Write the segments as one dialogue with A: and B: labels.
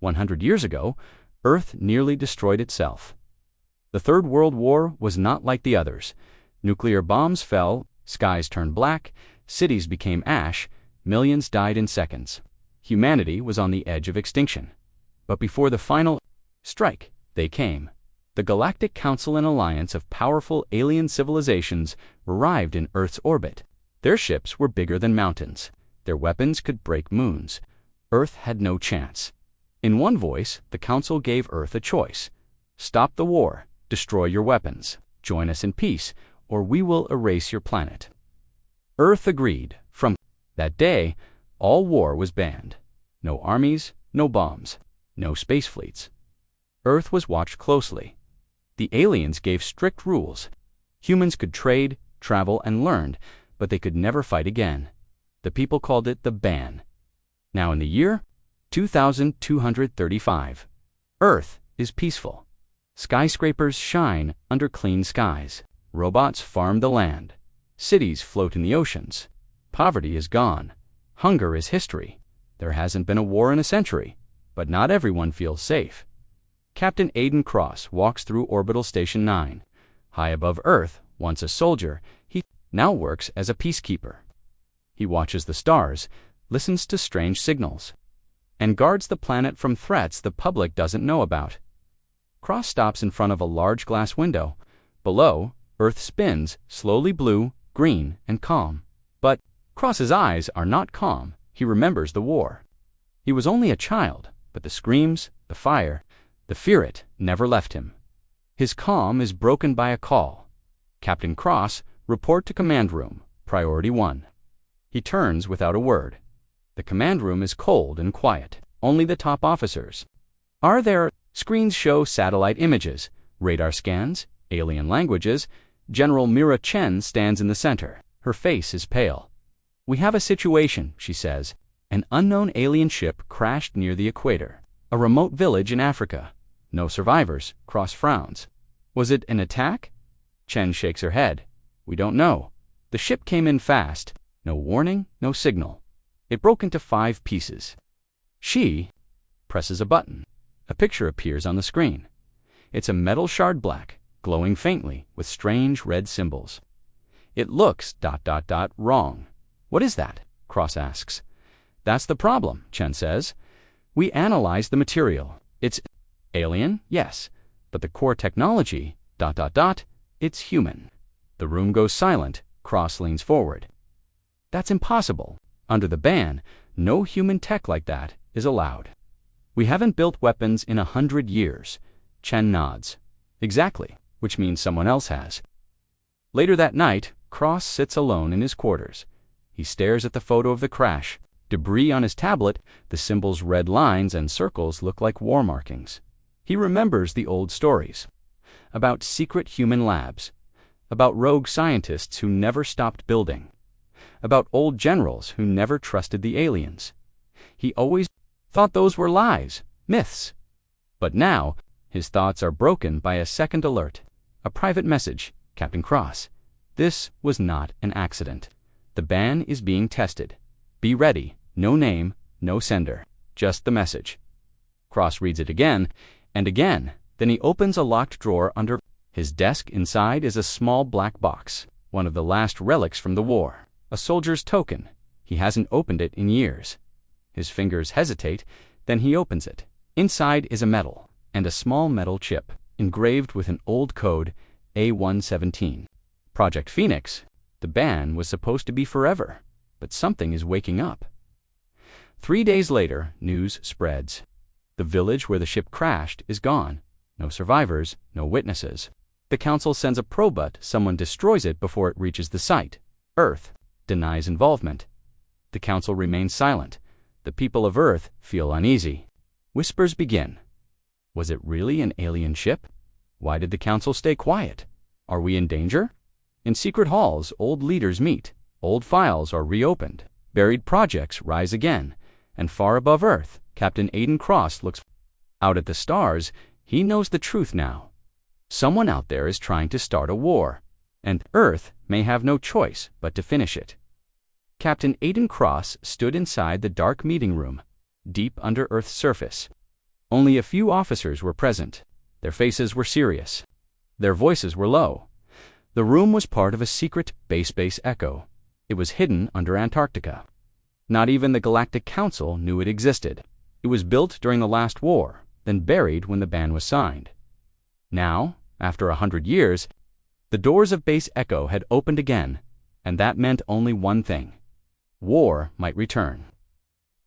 A: 100 years ago, Earth nearly destroyed itself. The Third World War was not like the others. Nuclear bombs fell, skies turned black, cities became ash, millions died in seconds. Humanity was on the edge of extinction. But before the final strike, they came. The Galactic Council and alliance of powerful alien civilizations arrived in Earth's orbit. Their ships were bigger than mountains. Their weapons could break moons. Earth had no chance. In one voice, the Council gave Earth a choice. Stop the war, destroy your weapons, join us in peace, or we will erase your planet. Earth agreed. From that day, all war was banned. No armies, no bombs, no space fleets. Earth was watched closely. The aliens gave strict rules. Humans could trade, travel, and learn, but they could never fight again. The people called it the ban. Now in the year 2235, Earth is peaceful. Skyscrapers shine under clean skies. Robots farm the land. Cities float in the oceans. Poverty is gone. Hunger is history. There hasn't been a war in a century, but not everyone feels safe. Captain Aiden Cross walks through Orbital Station 9. High above Earth, once a soldier, he now works as a peacekeeper. He watches the stars, listens to strange signals, and guards the planet from threats the public doesn't know about. Cross stops in front of a large glass window. Below, Earth spins, slowly blue, green, and calm. But Cross's eyes are not calm. He remembers the war. He was only a child, but the screams, the fire, the fear it never left him. His calm is broken by a call. Captain Cross, report to command room, priority 1. He turns without a word. The command room is cold and quiet. Only the top officers. Are there? Screens show satellite images, radar scans, alien languages. General Mira Chen stands in the center. Her face is pale. We have a situation, she says. An unknown alien ship crashed near the equator. A remote village in Africa. No survivors. Cross frowns. Was it an attack? Chen shakes her head. We don't know. The ship came in fast. No warning, no signal. It broke into 5 pieces. She presses a button. A picture appears on the screen. It's a metal shard black, glowing faintly with strange red symbols. It looks ... wrong. What is that? Cross asks. That's the problem, Chen says. We analyzed the material. It's alien, yes, but the core technology ... it's human. The room goes silent. Cross leans forward. That's impossible. Under the ban, no human tech like that is allowed. We haven't built weapons in 100 years. Chen nods. Exactly, which means someone else has. Later that night, Cross sits alone in his quarters. He stares at the photo of the crash. Debris on his tablet, the symbols' red lines and circles look like war markings. He remembers the old stories. About secret human labs. About rogue scientists who never stopped building. About old generals who never trusted the aliens. He always thought those were lies, myths. But now, his thoughts are broken by a second alert. A private message, Captain Cross. This was not an accident. The ban is being tested. Be ready. No name, no sender. Just the message. Cross reads it again and again. Then he opens a locked drawer under his desk. Inside is a small black box, one of the last relics from the war. A soldier's token. He hasn't opened it in years. His fingers hesitate, then he opens it. Inside is a medal, and a small metal chip, engraved with an old code, A117. Project Phoenix. The ban was supposed to be forever, but something is waking up. 3 days later, news spreads. The village where the ship crashed is gone. No survivors, no witnesses. The council sends a probe, but someone destroys it before it reaches the site. Earth denies involvement. The council remains silent. The people of Earth feel uneasy. Whispers begin. Was it really an alien ship? Why did the council stay quiet? Are we in danger? In secret halls, old leaders meet. Old files are reopened. Buried projects rise again. And far above Earth, Captain Aiden Cross looks out at the stars. He knows the truth now. Someone out there is trying to start a war, and Earth may have no choice but to finish it. Captain Aiden Cross stood inside the dark meeting room, deep under Earth's surface. Only a few officers were present. Their faces were serious. Their voices were low. The room was part of a secret base Echo. It was hidden under Antarctica. Not even the Galactic Council knew it existed. It was built during the last war, then buried when the ban was signed. Now, after 100 years, the doors of Base Echo had opened again, and that meant only one thing. War might return.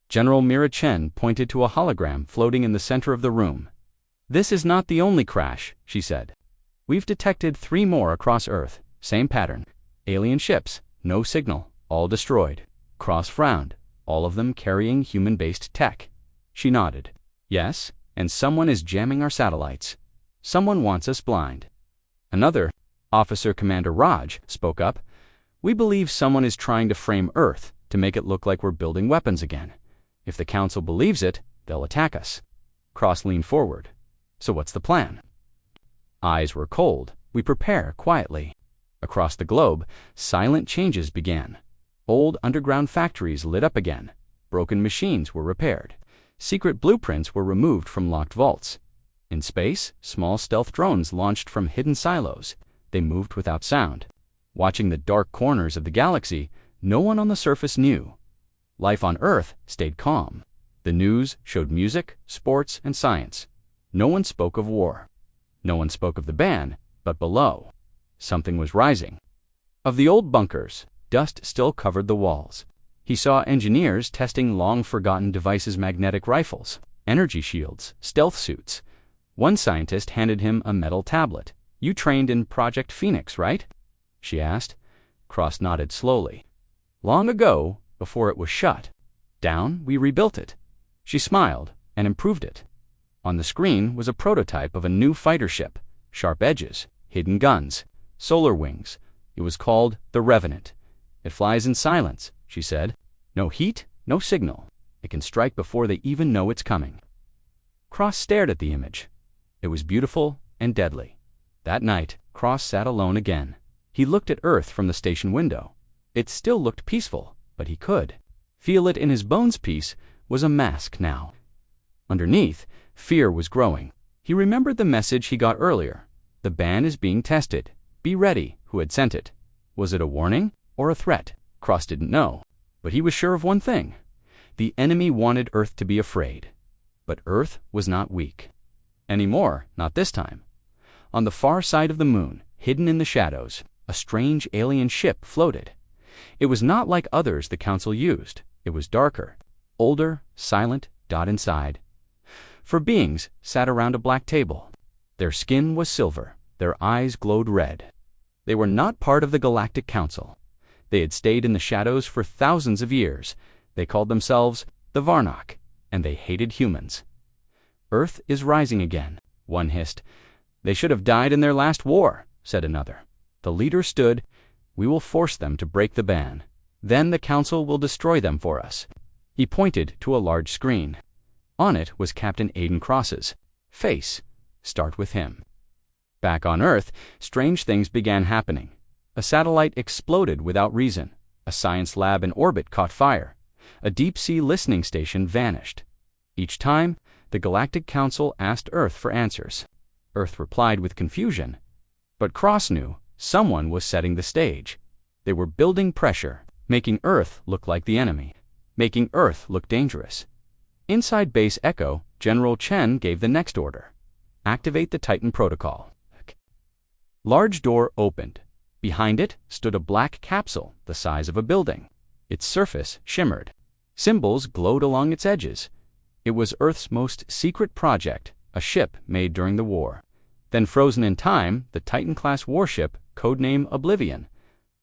A: General Mira Chen pointed to a hologram floating in the center of the room. "This is not the only crash," she said. "We've detected 3 more across Earth, same pattern. Alien ships, no signal, all destroyed." Cross frowned, "All of them carrying human-based tech." She nodded. "Yes, and someone is jamming our satellites. Someone wants us blind." Another, Officer Commander Raj, spoke up. "We believe someone is trying to frame Earth to make it look like we're building weapons again. If the Council believes it, they'll attack us." Cross leaned forward. "So what's the plan?" Eyes were cold. "We prepare quietly." Across the globe, silent changes began. Old underground factories lit up again. Broken machines were repaired. Secret blueprints were removed from locked vaults. In space, small stealth drones launched from hidden silos. They moved without sound. Watching the dark corners of the galaxy, no one on the surface knew. Life on Earth stayed calm. The news showed music, sports, and science. No one spoke of war. No one spoke of the ban, but below, something was rising. Of the old bunkers, dust still covered the walls. He saw engineers testing long-forgotten devices, magnetic rifles, energy shields, stealth suits. One scientist handed him a metal tablet. "You trained in Project Phoenix, right?" she asked. Cross nodded slowly. "Long ago, before it was shut down, we rebuilt it." She smiled and improved it. On the screen was a prototype of a new fighter ship, sharp edges, hidden guns, solar wings. It was called the Revenant. "It flies in silence," she said. "No heat, no signal. It can strike before they even know it's coming." Cross stared at the image. It was beautiful and deadly. That night, Cross sat alone again. He looked at Earth from the station window. It still looked peaceful, but he could feel it in his bones. Peace was a mask now. Underneath, fear was growing. He remembered the message he got earlier. "The ban is being tested. Be ready." Who had sent it? Was it a warning or a threat? Cross didn't know. But he was sure of one thing. The enemy wanted Earth to be afraid. But Earth was not weak. Anymore, not this time. On the far side of the moon, hidden in the shadows, a strange alien ship floated. It was not like others the Council used. It was darker, older, silent, inside. 4 beings sat around a black table. Their skin was silver. Their eyes glowed red. They were not part of the Galactic Council. They had stayed in the shadows for thousands of years. They called themselves the Varnock, and they hated humans. "Earth is rising again," one hissed. "They should have died in their last war," said another. The leader stood. "We will force them to break the ban. Then the Council will destroy them for us." He pointed to a large screen. On it was Captain Aiden Cross's face. "Start with him." Back on Earth, strange things began happening. A satellite exploded without reason. A science lab in orbit caught fire. A deep-sea listening station vanished. Each time, the Galactic Council asked Earth for answers. Earth replied with confusion. But Cross knew someone was setting the stage. They were building pressure, making Earth look like the enemy, making Earth look dangerous. Inside Base Echo, General Chen gave the next order. "Activate the Titan Protocol." Large door opened. Behind it stood a black capsule the size of a building. Its surface shimmered. Symbols glowed along its edges. It was Earth's most secret project, a ship made during the war. Then frozen in time, the Titan-class warship, codename Oblivion.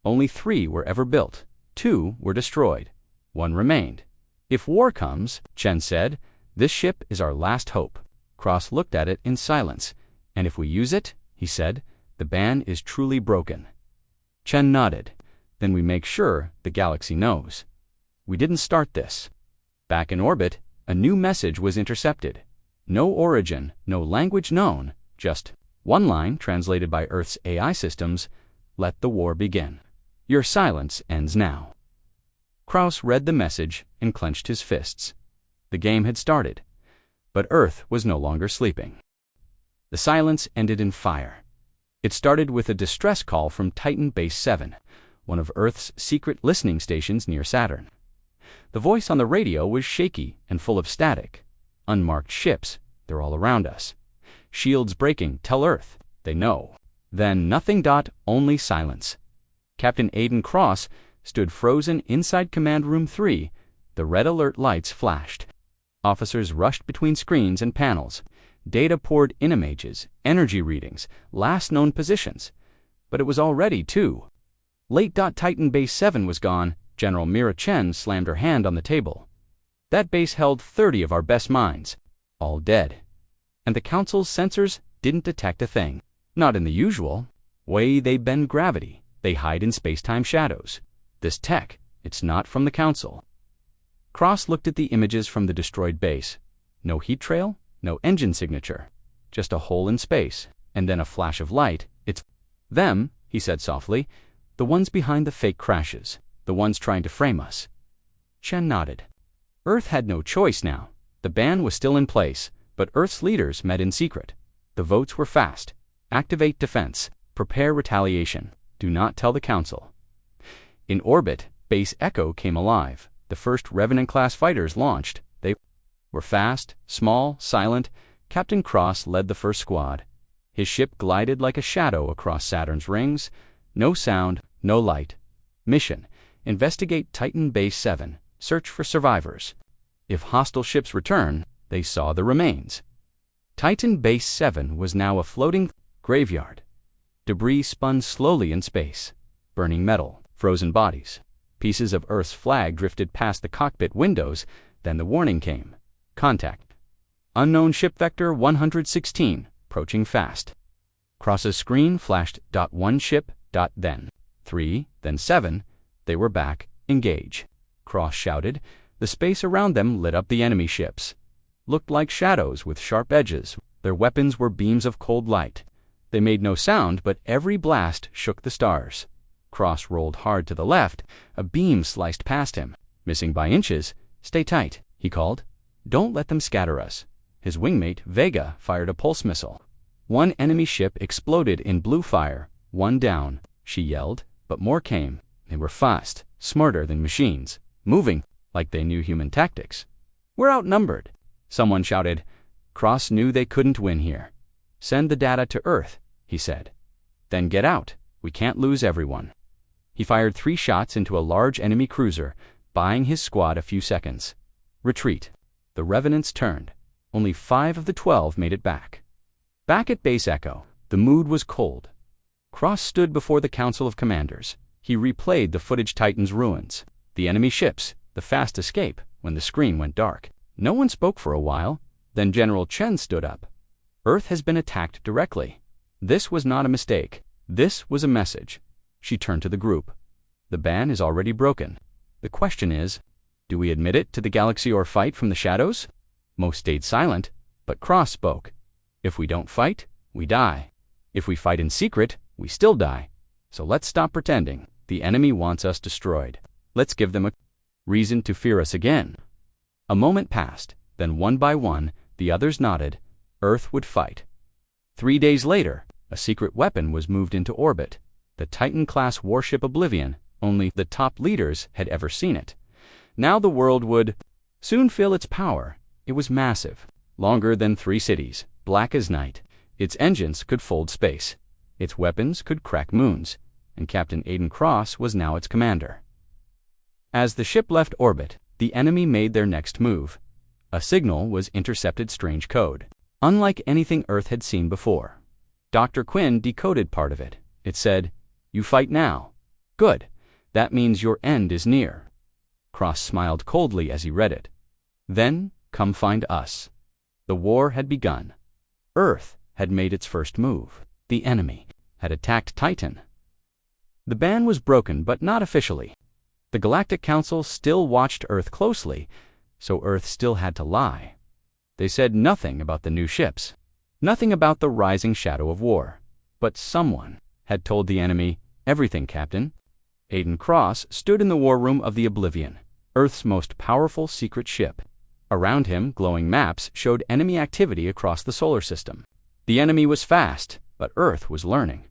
A: Only 3 were ever built. 2 were destroyed. 1 remained. "If war comes," Chen said, "this ship is our last hope." Cross looked at it in silence. "And if we use it," he said, "the ban is truly broken." Chen nodded. "Then we make sure the galaxy knows. We didn't start this." Back in orbit, a new message was intercepted. No origin, no language known, just one line translated by Earth's AI systems: "Let the war begin. Your silence ends now." Kraus read the message and clenched his fists. The game had started. But Earth was no longer sleeping. The silence ended in fire. It started with a distress call from Titan Base 7, one of Earth's secret listening stations near Saturn. The voice on the radio was shaky and full of static. Unmarked ships, they're all around us. Shields breaking, tell Earth, they know. Then nothing. Only silence. Captain Aiden Cross stood frozen inside Command Room 3. The red alert lights flashed. Officers rushed between screens and panels. Data poured in, images, energy readings, last known positions. But it was already 2. Late. Titan Base 7 was gone. General Mira Chen slammed her hand on the table. That base held 30 of our best minds. All dead. And the Council's sensors didn't detect a thing. Not in the usual way they bend gravity. They hide in space-time shadows. This tech, it's not from the Council. Cross looked at the images from the destroyed base. No heat trail, no engine signature. Just a hole in space, and then a flash of light. It's them, he said softly. The ones behind the fake crashes. The ones trying to frame us. Chen nodded. Earth had no choice now. The ban was still in place, but Earth's leaders met in secret. The votes were fast. Activate defense. Prepare retaliation. Do not tell the Council. In orbit, Base Echo came alive. The first Revenant-class fighters launched. They were fast, small, silent. Captain Cross led the first squad. His ship glided like a shadow across Saturn's rings. No sound, no light. Mission: investigate Titan Base 7. Search for survivors. If hostile ships return, they saw the remains. Titan Base 7 was now a floating graveyard. Debris spun slowly in space. Burning metal, frozen bodies. Pieces of Earth's flag drifted past the cockpit windows. Then the warning came. Contact. Unknown ship vector 116, approaching fast. Cross's screen flashed. 1 ship. Then 3, then 7. They were back. Engage. Cross shouted. The space around them lit up. The enemy ships looked like shadows with sharp edges. Their weapons were beams of cold light. They made no sound, but every blast shook the stars. Cross rolled hard to the left. A beam sliced past him, missing by inches. Stay tight, he called. Don't let them scatter us. His wingmate, Vega, fired a pulse missile. One enemy ship exploded in blue fire. One down, she yelled, but more came. They were fast, smarter than machines, moving like they knew human tactics. We're outnumbered, someone shouted. Cross knew they couldn't win here. Send the data to Earth, he said. Then get out. We can't lose everyone. He fired 3 shots into a large enemy cruiser, buying his squad a few seconds. Retreat. The Revenants turned. Only 5 of the 12 made it back. Back at Base Echo, the mood was cold. Cross stood before the Council of Commanders. He replayed the footage. Titan's ruins, the enemy ships, the fast escape. When the screen went dark, no one spoke for a while. Then General Chen stood up. Earth has been attacked directly. This was not a mistake. This was a message. She turned to the group. The ban is already broken. The question is, do we admit it to the galaxy or fight from the shadows? Most stayed silent, but Cross spoke. If we don't fight, we die. If we fight in secret, we still die. So let's stop pretending. The enemy wants us destroyed. Let's give them a reason to fear us again. A moment passed. Then one by one, the others nodded. Earth would fight. 3 days later, a secret weapon was moved into orbit. The Titan-class warship Oblivion. Only the top leaders had ever seen it. Now the world would soon feel its power. It was massive, longer than 3 cities, black as night. Its engines could fold space. Its weapons could crack moons. And Captain Aiden Cross was now its commander. As the ship left orbit, the enemy made their next move. A signal was intercepted. Strange code, unlike anything Earth had seen before. Dr. Quinn decoded part of it. It said, "You fight now." Good. That means your end is near. Cross smiled coldly as he read it. Then, come find us. The war had begun. Earth had made its first move. The enemy had attacked Titan. The ban was broken, but not officially. The Galactic Council still watched Earth closely, so Earth still had to lie. They said nothing about the new ships, nothing about the rising shadow of war. But someone had told the enemy everything. Captain Aiden Cross stood in the war room of the Oblivion, Earth's most powerful secret ship. Around him, glowing maps showed enemy activity across the solar system. The enemy was fast, but Earth was learning.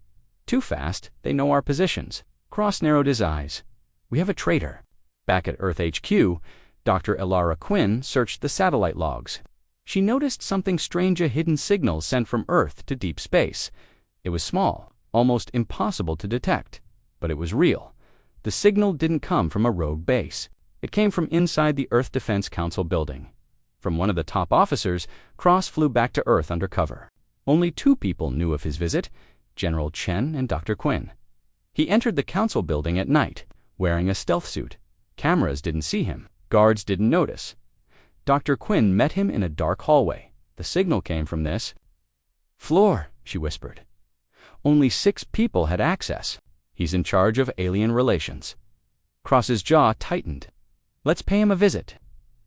A: Too fast, they know our positions. Cross narrowed his eyes. We have a traitor. Back at Earth HQ, Dr. Elara Quinn searched the satellite logs. She noticed something strange, a hidden signal sent from Earth to deep space. It was small, almost impossible to detect, but it was real. The signal didn't come from a rogue base. It came from inside the Earth Defense Council building. From one of the top officers, Cross flew back to Earth under cover. Only 2 people knew of his visit, General Chen and Dr. Quinn. He entered the council building at night, wearing a stealth suit. Cameras didn't see him. Guards didn't notice. Dr. Quinn met him in a dark hallway. The signal came from this floor, she whispered. Only 6 people had access. He's in charge of alien relations. Cross's jaw tightened. Let's pay him a visit.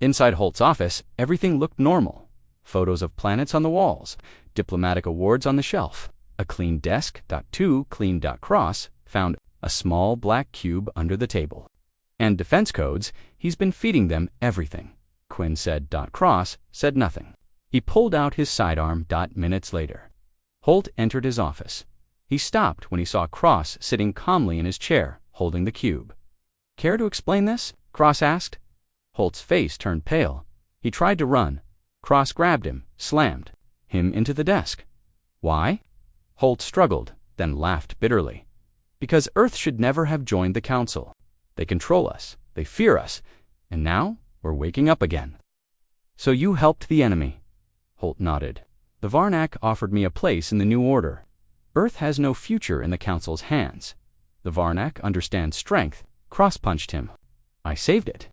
A: Inside Holt's office, everything looked normal. Photos of planets on the walls, diplomatic awards on the shelf, a clean desk. Clean. Cross found a small black cube under the table. And defense codes, he's been feeding them everything. Quinn said. Cross said nothing. He pulled out his sidearm. Minutes later, Holt entered his office. He stopped when he saw Cross sitting calmly in his chair, holding the cube. Care to explain this? Cross asked. Holt's face turned pale. He tried to run. Cross grabbed him, slammed him into the desk. Why? Holt struggled, then laughed bitterly. Because Earth should never have joined the Council. They control us, they fear us, and now we're waking up again. So you helped the enemy? Holt nodded. The Varnak offered me a place in the New Order. Earth has no future in the Council's hands. The Varnak understand strength. Cross punched him. I saved it.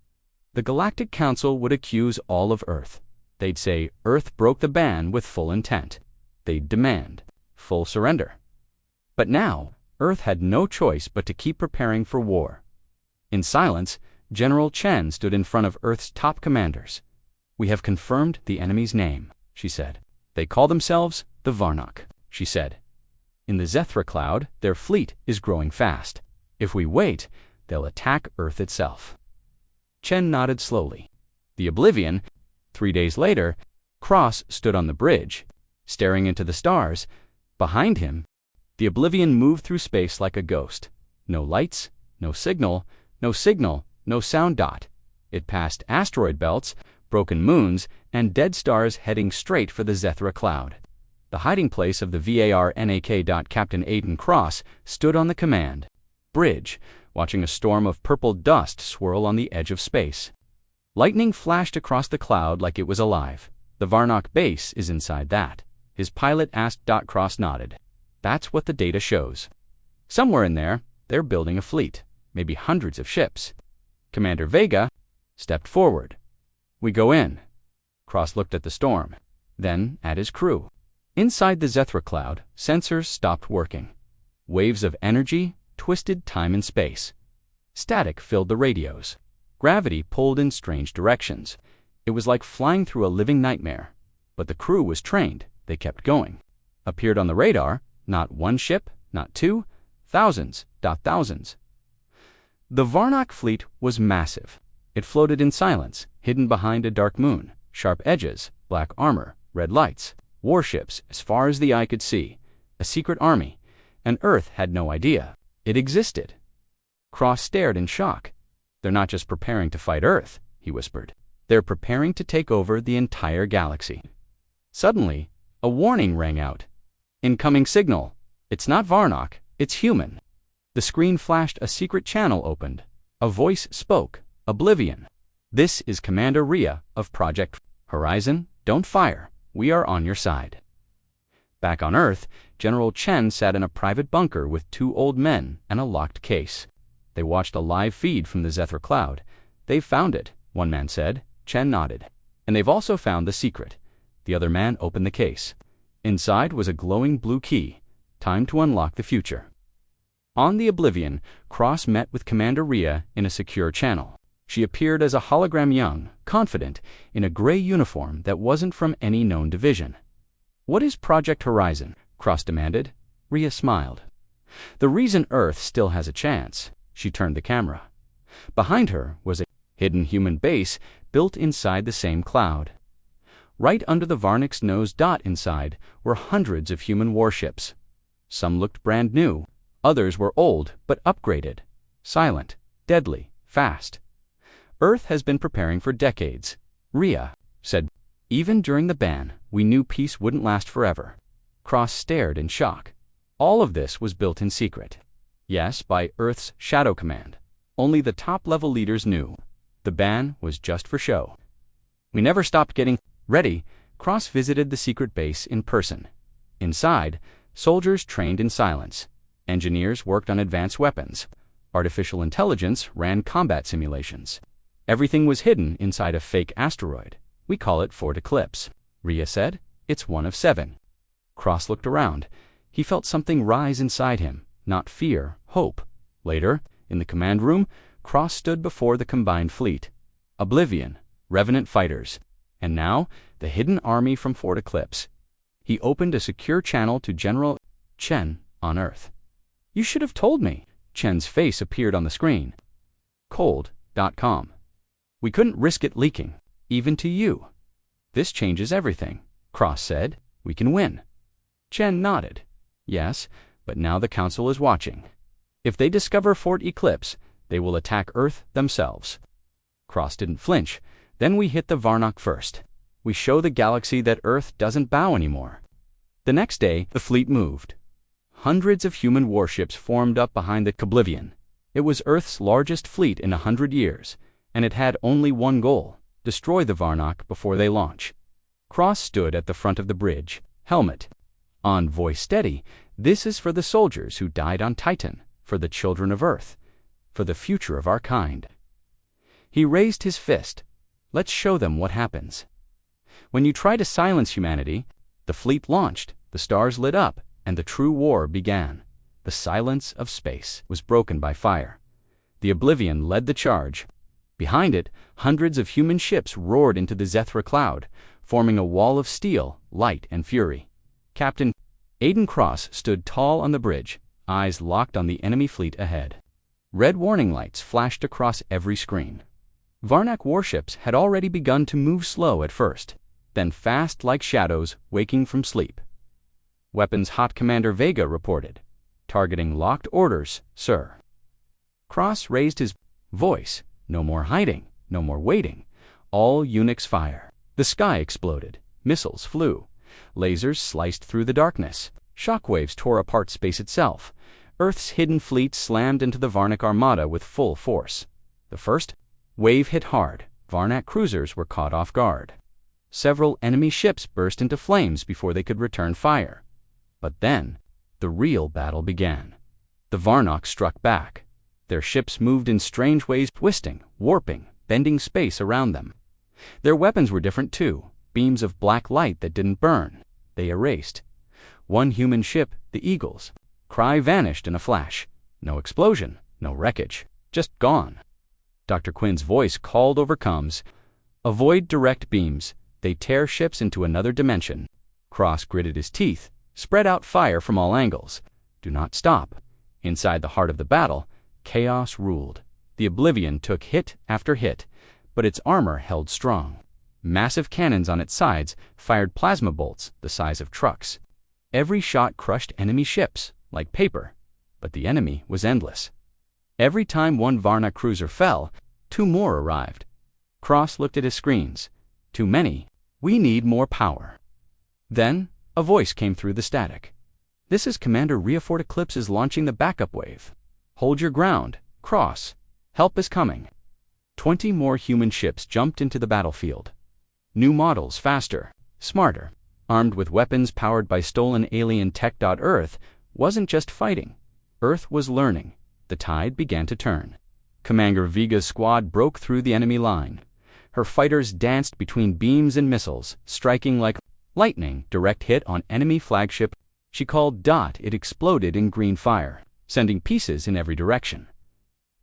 A: The Galactic Council would accuse all of Earth. They'd say Earth broke the ban with full intent. They'd demand full surrender. But now, Earth had no choice but to keep preparing for war. In silence, General Chen stood in front of Earth's top commanders. We have confirmed the enemy's name, she said. They call themselves the Varnak, she said. In the Zethra cloud, their fleet is growing fast. If we wait, they'll attack Earth itself. Chen nodded slowly. The Oblivion. 3 days later, Cross stood on the bridge, staring into the stars. Behind him, the Oblivion moved through space like a ghost. No lights, no signal, no sound. It passed asteroid belts, broken moons, and dead stars heading straight for the Zethra cloud. The hiding place of the VARNAK. Captain Aiden Cross stood on the command bridge, watching a storm of purple dust swirl on the edge of space. Lightning flashed across the cloud like it was alive. The Varnak base is inside that. His pilot asked. Cross nodded. That's what the data shows. Somewhere in there, they're building a fleet, maybe hundreds of ships. Commander Vega stepped forward. We go in. Cross looked at the storm, then at his crew. Inside the Zethra cloud, sensors stopped working. Waves of energy twisted time and space. Static filled the radios. Gravity pulled in strange directions. It was like flying through a living nightmare. But the crew was trained. They kept going. Appeared on the radar, not one ship, not 2, thousands. Thousands. The Varnak fleet was massive. It floated in silence, hidden behind a dark moon, sharp edges, black armor, red lights, warships as far as the eye could see, a secret army, and Earth had no idea. It existed. Cross stared in shock. They're not just preparing to fight Earth, he whispered. They're preparing to take over the entire galaxy. Suddenly, a warning rang out. Incoming signal. It's not Varnak, it's human. The screen flashed, a secret channel opened. A voice spoke. Oblivion. This is Commander Rhea of Project Horizon. Don't fire. We are on your side. Back on Earth, General Chen sat in a private bunker with 2 old men and a locked case. They watched a live feed from the Zethra cloud. They've found it, one man said. Chen nodded. And they've also found the secret. The other man opened the case. Inside was a glowing blue key. Time to unlock the future. On the Oblivion, Cross met with Commander Rhea in a secure channel. She appeared as a hologram, young, confident, in a gray uniform that wasn't from any known division. What is Project Horizon? Cross demanded. Rhea smiled. The reason Earth still has a chance. She turned the camera. Behind her was a hidden human base built inside the same cloud. Right under the Varnak's nose dot inside were hundreds of human warships. Some looked brand new, others were old but upgraded, silent, deadly, fast. Earth has been preparing for decades, Rhea said. Even during the ban, we knew peace wouldn't last forever. Cross stared in shock. All of this was built in secret. Yes, by Earth's Shadow Command. Only the top-level leaders knew. The ban was just for show. We never stopped getting ready. Cross visited the secret base in person. Inside, soldiers trained in silence. Engineers worked on advanced weapons. Artificial intelligence ran combat simulations. Everything was hidden inside a fake asteroid. We call it Fort Eclipse. Rhea said, it's one of 7. Cross looked around. He felt something rise inside him, not fear, hope. Later, in the command room, Cross stood before the combined fleet. Oblivion, Revenant fighters, and now the hidden army from Fort Eclipse. He opened a secure channel to General Chen on Earth. You should have told me. Chen's face appeared on the screen. Cold.com. We couldn't risk it leaking, even to you. This changes everything, Cross said. We can win. Chen nodded. Yes, but now the Council is watching. If they discover Fort Eclipse, they will attack Earth themselves. Cross didn't flinch. Then we hit the Varnak first. We show the galaxy that Earth doesn't bow anymore. The next day, the fleet moved. Hundreds of human warships formed up behind the Oblivion. It was Earth's largest fleet in 100 years, and it had only one goal: destroy the Varnak before they launch. Cross stood at the front of the bridge, helmet on, voice steady. This is for the soldiers who died on Titan, for the children of Earth, for the future of our kind. He raised his fist. Let's show them what happens. When you try to silence humanity, the fleet launched, the stars lit up, and the true war began. The silence of space was broken by fire. The Oblivion led the charge. Behind it, hundreds of human ships roared into the Zethra cloud, forming a wall of steel, light, and fury. Captain Aiden Cross stood tall on the bridge, eyes locked on the enemy fleet ahead. Red warning lights flashed across every screen. Varnak warships had already begun to move slow at first, then fast like shadows waking from sleep. Weapons Hot Commander Vega reported. Targeting locked orders, sir. Cross raised his voice. No more hiding, no more waiting. All Unix fire. The sky exploded. Missiles flew. Lasers sliced through the darkness. Shockwaves tore apart space itself. Earth's hidden fleet slammed into the Varnak armada with full force. The first wave hit hard. Varnak cruisers were caught off guard. Several enemy ships burst into flames before they could return fire. But then, the real battle began. The Varnak struck back. Their ships moved in strange ways, twisting, warping, bending space around them. Their weapons were different too, beams of black light that didn't burn. They erased. One human ship, the Eagles. Cry vanished in a flash. No explosion, no wreckage, just gone. Dr. Quinn's voice called over comms. Avoid direct beams. They tear ships into another dimension. Cross gritted his teeth, spread out fire from all angles. Do not stop. Inside the heart of the battle, chaos ruled. The Oblivion took hit after hit, but its armor held strong. Massive cannons on its sides fired plasma bolts the size of trucks. Every shot crushed enemy ships, like paper, but the enemy was endless. Every time one Varnak cruiser fell, 2 more arrived. Cross looked at his screens. Too many. We need more power. Then, a voice came through the static. This is Commander Rhea. Fort Eclipse is launching the backup wave. Hold your ground, Cross. Help is coming. 20 more human ships jumped into the battlefield. New models, faster, smarter, armed with weapons powered by stolen alien tech. Earth wasn't just fighting. Earth was learning. The tide began to turn. Commander Vega's squad broke through the enemy line. Her fighters danced between beams and missiles, striking like lightning. Direct hit on enemy flagship. She called Dot. It exploded in green fire, sending pieces in every direction.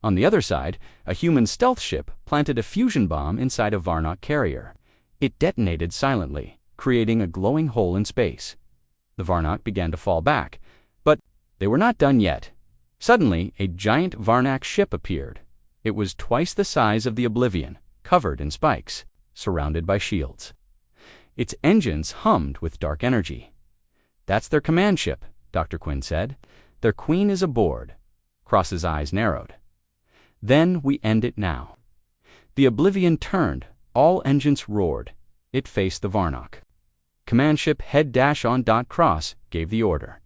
A: On the other side, a human stealth ship planted a fusion bomb inside a Varnak carrier. It detonated silently, creating a glowing hole in space. The Varnak began to fall back, but they were not done yet. Suddenly, a giant Varnak ship appeared. It was twice the size of the Oblivion, covered in spikes, surrounded by shields. Its engines hummed with dark energy. "That's their command ship," Dr. Quinn said. "Their queen is aboard." Cross's eyes narrowed. "Then we end it now." The Oblivion turned. All engines roared. It faced the Varnock. Command ship head dash on. Cross gave the order.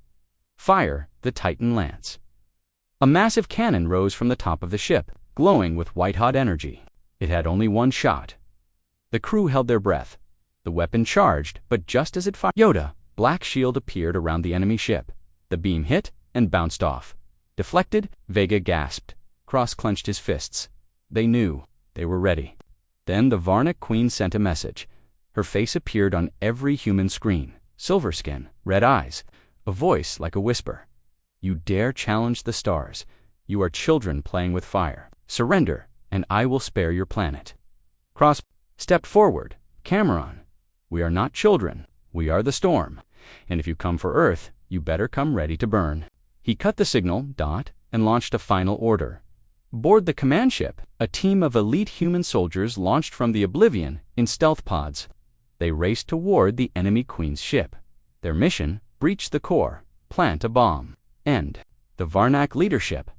A: "Fire the Titan lance." A massive cannon rose from the top of the ship, glowing with white-hot energy. It had only one shot. The crew held their breath. The weapon charged, but just as it fired, Yoda, black shield appeared around the enemy ship. The beam hit and bounced off. Deflected, Vega gasped. Cross clenched his fists. They knew. They were ready. Then the Varnock Queen sent a message. Her face appeared on every human screen. Silver skin, red eyes, a voice like a whisper. "You dare challenge the stars. You are children playing with fire. Surrender, and I will spare your planet." Cross stepped forward. "Camera on. We are not children. We are the storm. And if you come for Earth, you better come ready to burn." He cut the signal, and launched a final order. Board the command ship, a team of elite human soldiers launched from the Oblivion in stealth pods. They raced toward the enemy queen's ship. Their mission: breach the core, plant a bomb, end the Varnock leadership.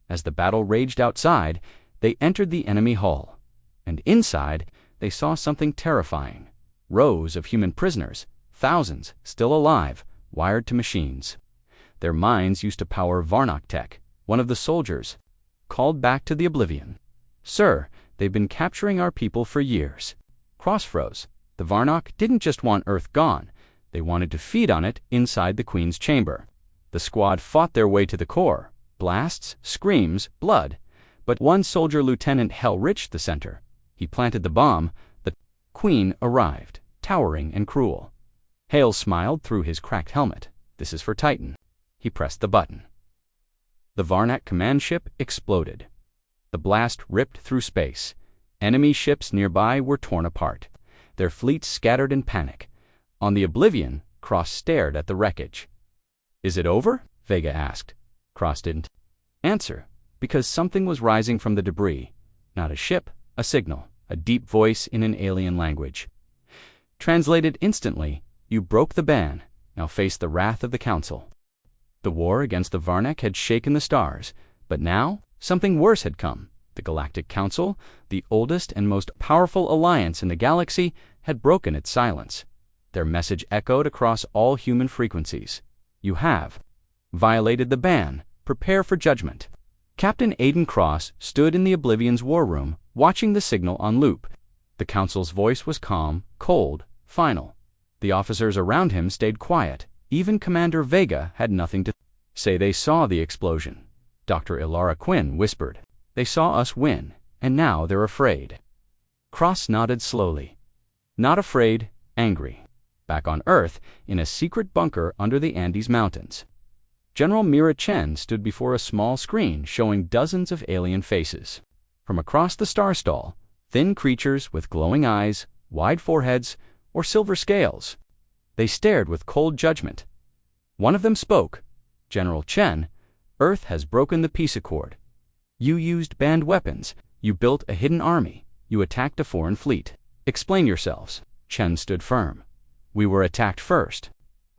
A: As the battle raged outside, they entered the enemy hull. And inside, they saw something terrifying. Rows of human prisoners, thousands still alive, wired to machines. Their minds used to power Varnock tech. One of the soldiers called back to the Oblivion. "Sir, they've been capturing our people for years." Cross froze. The Varnock didn't just want Earth gone. They wanted to feed on it inside the Queen's chamber. The squad fought their way to the core. Blasts, screams, blood. But one soldier, Lieutenant Hellrich, the center. He planted the bomb. The Queen arrived, towering and cruel. Hale smiled through his cracked helmet. "This is for Titan." He pressed the button. The Varnock command ship exploded. The blast ripped through space. Enemy ships nearby were torn apart. Their fleets scattered in panic. On the Oblivion, Cross stared at the wreckage. "Is it over?" Vega asked. Cross didn't answer, because something was rising from the debris. Not a ship, a signal, a deep voice in an alien language. Translated instantly, "You broke the ban. Now face the wrath of the Council." The war against the Varnock had shaken the stars, but now something worse had come. The Galactic Council, the oldest and most powerful alliance in the galaxy, had broken its silence. Their message echoed across all human frequencies. "You have violated the ban. Prepare for judgment." Captain Aiden Cross stood in the Oblivion's war room, watching the signal on loop. The Council's voice was calm, cold, final. The officers around him stayed quiet. Even Commander Vega had nothing to say. "They saw the explosion," Dr. Ilara Quinn whispered. "They saw us win, and now they're afraid." Cross nodded slowly. Not afraid, angry. Back on Earth, in a secret bunker under the Andes Mountains, General Mira Chen stood before a small screen showing dozens of alien faces. From across the star stall, thin creatures with glowing eyes, wide foreheads, or silver scales. They stared with cold judgment. One of them spoke. "General Chen, Earth has broken the peace accord. You used banned weapons. You built a hidden army. You attacked a foreign fleet. Explain yourselves." Chen stood firm. "We were attacked first.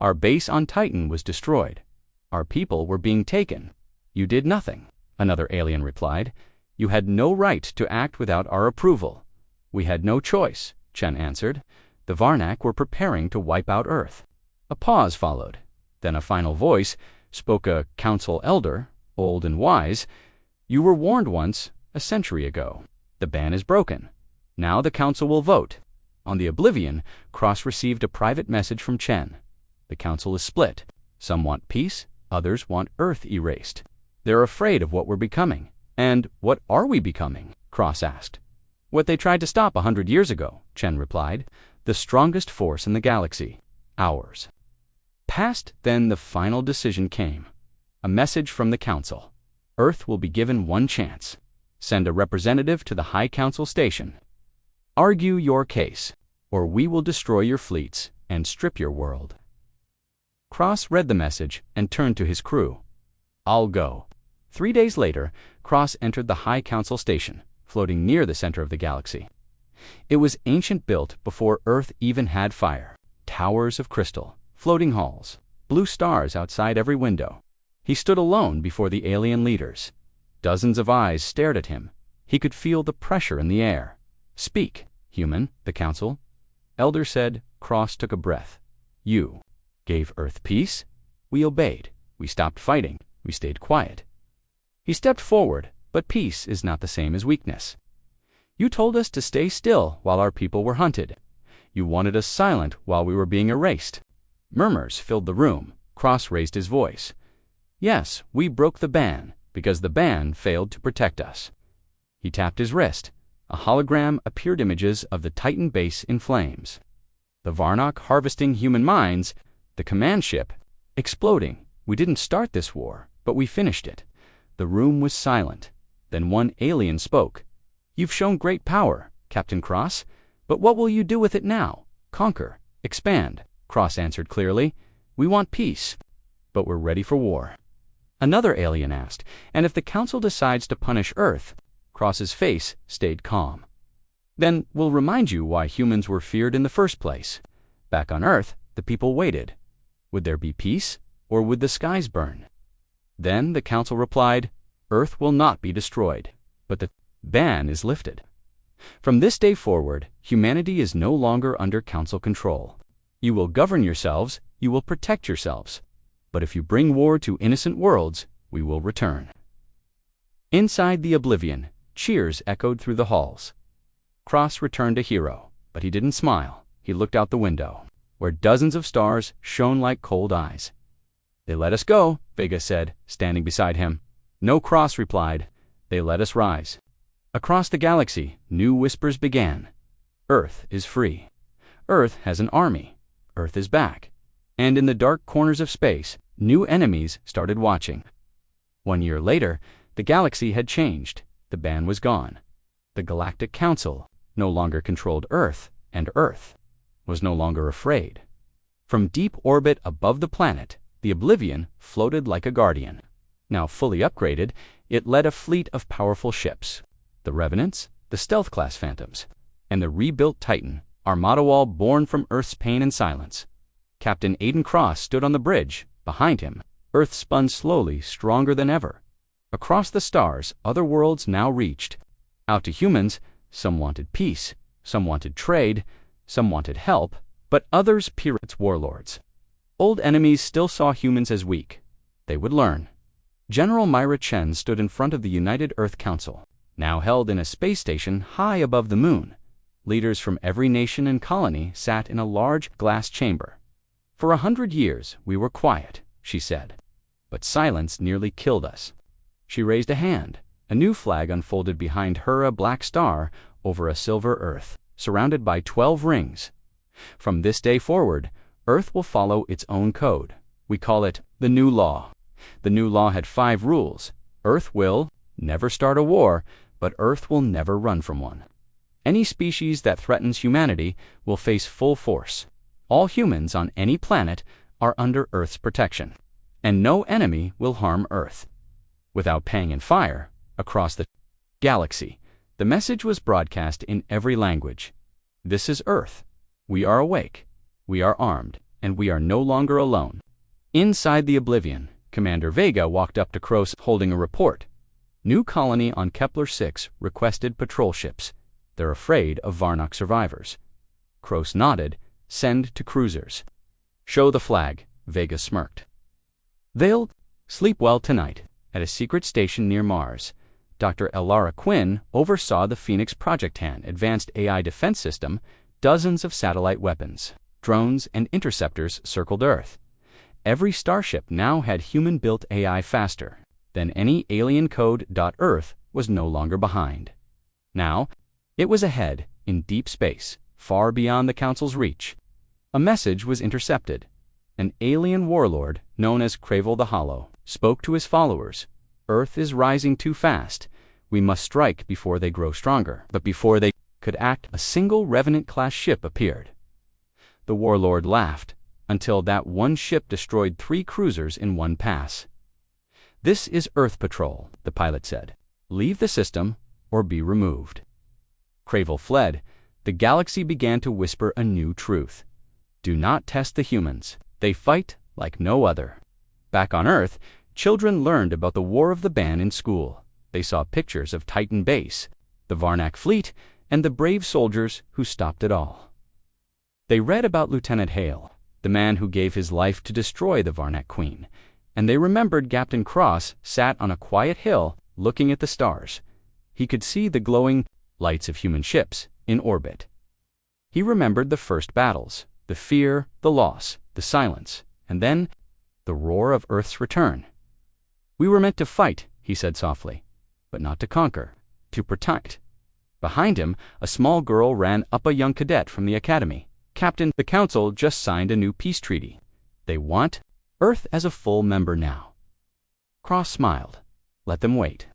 A: Our base on Titan was destroyed. Our people were being taken. You did nothing," another alien replied. "You had no right to act without our approval." "We had no choice," Chen answered. "The Varnock were preparing to wipe out Earth." A pause followed. Then a final voice spoke, a council elder, old and wise. "You were warned once, a century ago. The ban is broken. Now the council will vote." On the Oblivion, Cross received a private message from Chen. "The council is split. Some want peace, others want Earth erased. They're afraid of what we're becoming." "And what are we becoming?" Cross asked. "What they tried to stop 100 years ago," Chen replied. "The strongest force in the galaxy. Ours." Past then, the final decision came. A message from the council. Earth will be given one chance. Send a representative to the High Council station. Argue your case, or we will destroy your fleets and strip your world. Cross read the message and turned to his crew. "I'll go. 3 days later, Cross entered the High Council station, floating near the center of the galaxy. It was ancient, built before Earth even had fire. Towers of crystal, floating halls, blue stars outside every window. He stood alone before the alien leaders. Dozens of eyes stared at him. He could feel the pressure in the air. "Speak, human," the council. Elder said. Cross took a breath. "You gave Earth peace. We obeyed. We stopped fighting. We stayed quiet." He stepped forward, but peace is not the same as weakness. "You told us to stay still while our people were hunted. You wanted us silent while we were being erased." Murmurs filled the room. Cross raised his voice. "Yes, we broke the ban, because the ban failed to protect us." He tapped his wrist. A hologram appeared, images of the Titan base in flames. The Varnock harvesting human minds, the command ship, exploding. "We didn't start this war, but we finished it." The room was silent. Then one alien spoke. "You've shown great power, Captain Cross, but what will you do with it now? Conquer, expand." Cross answered clearly. "We want peace, but we're ready for war." Another alien asked, "And if the Council decides to punish Earth?" Cross's face stayed calm. "Then we'll remind you why humans were feared in the first place. Back on Earth, the people waited. Would there be peace, or would the skies burn?" Then the Council replied, "Earth will not be destroyed, but the ban is lifted. From this day forward, humanity is no longer under Council control. You will govern yourselves, you will protect yourselves. But if you bring war to innocent worlds, we will return." Inside the Oblivion, cheers echoed through the halls. Cross returned a hero, but he didn't smile. He looked out the window, where dozens of stars shone like cold eyes. "They let us go," Vega said, standing beside him. "No," Cross replied. "They let us rise." Across the galaxy, new whispers began. Earth is free. Earth has an army. Earth is back. And in the dark corners of space, new enemies started watching. 1 year later, the galaxy had changed. The ban was gone. The Galactic Council no longer controlled Earth, and Earth was no longer afraid. From deep orbit above the planet, the Oblivion floated like a guardian. Now fully upgraded, it led a fleet of powerful ships. The Revenants, the stealth-class Phantoms, and the rebuilt Titan, Armada, all born from Earth's pain and silence. Captain Aiden Cross stood on the bridge. Behind him, Earth spun slowly, stronger than ever. Across the stars, other worlds now reached. Out to humans, some wanted peace, some wanted trade, some wanted help, but others pirates, warlords. Old enemies still saw humans as weak. They would learn. General Myra Chen stood in front of the United Earth Council, now held in a space station high above the moon. Leaders from every nation and colony sat in a large glass chamber. "For 100 years we were quiet," she said, "but silence nearly killed us." She raised a hand. A new flag unfolded behind her, a black star over a silver Earth, surrounded by 12 rings. "From this day forward, Earth will follow its own code. We call it the New Law." The new law had 5 rules. Earth will never start a war, but Earth will never run from one. Any species that threatens humanity will face full force. All humans on any planet are under Earth's protection, and no enemy will harm Earth. Without pang and fire, across the galaxy, the message was broadcast in every language. This is Earth. We are awake. We are armed, and we are no longer alone. Inside the Oblivion, Commander Vega walked up to Cross holding a report. New colony on Kepler 6 requested patrol ships. They're afraid of Varnock survivors. Cross nodded. Send to cruisers. Show the flag, Vega smirked. They'll sleep well tonight. At a secret station near Mars, Dr. Elara Quinn oversaw the Phoenix Project Han advanced AI defense system. Dozens of satellite weapons, drones, and interceptors circled Earth. Every starship now had human-built AI faster than any alien code. Earth was no longer behind. Now, it was ahead in deep space, far beyond the Council's reach. A message was intercepted. An alien warlord, known as Cravel the Hollow, spoke to his followers. Earth is rising too fast. We must strike before they grow stronger. But before they could act, a single Revenant-class ship appeared. The warlord laughed, until that one ship destroyed 3 cruisers in one pass. "This is Earth Patrol," the pilot said. "Leave the system or be removed." Cravel fled. The galaxy began to whisper a new truth. Do not test the humans. They fight like no other. Back on Earth, children learned about the War of the Ban in school. They saw pictures of Titan Base, the Varnak fleet, and the brave soldiers who stopped it all. They read about Lieutenant Hale, the man who gave his life to destroy the Varnak Queen, and they remembered Captain Cross sat on a quiet hill looking at the stars. He could see the glowing lights of human ships in orbit. He remembered the first battles, the fear, the loss, the silence, and then the roar of Earth's return. "We were meant to fight," he said softly, "but not to conquer, to protect." Behind him, a small girl ran up a young cadet from the academy. "Captain, the Council just signed a new peace treaty. They want Earth as a full member now." Cross smiled. "Let them wait."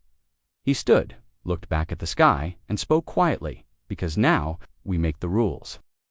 A: He stood, looked back at the sky, and spoke quietly, "Because now we make the rules."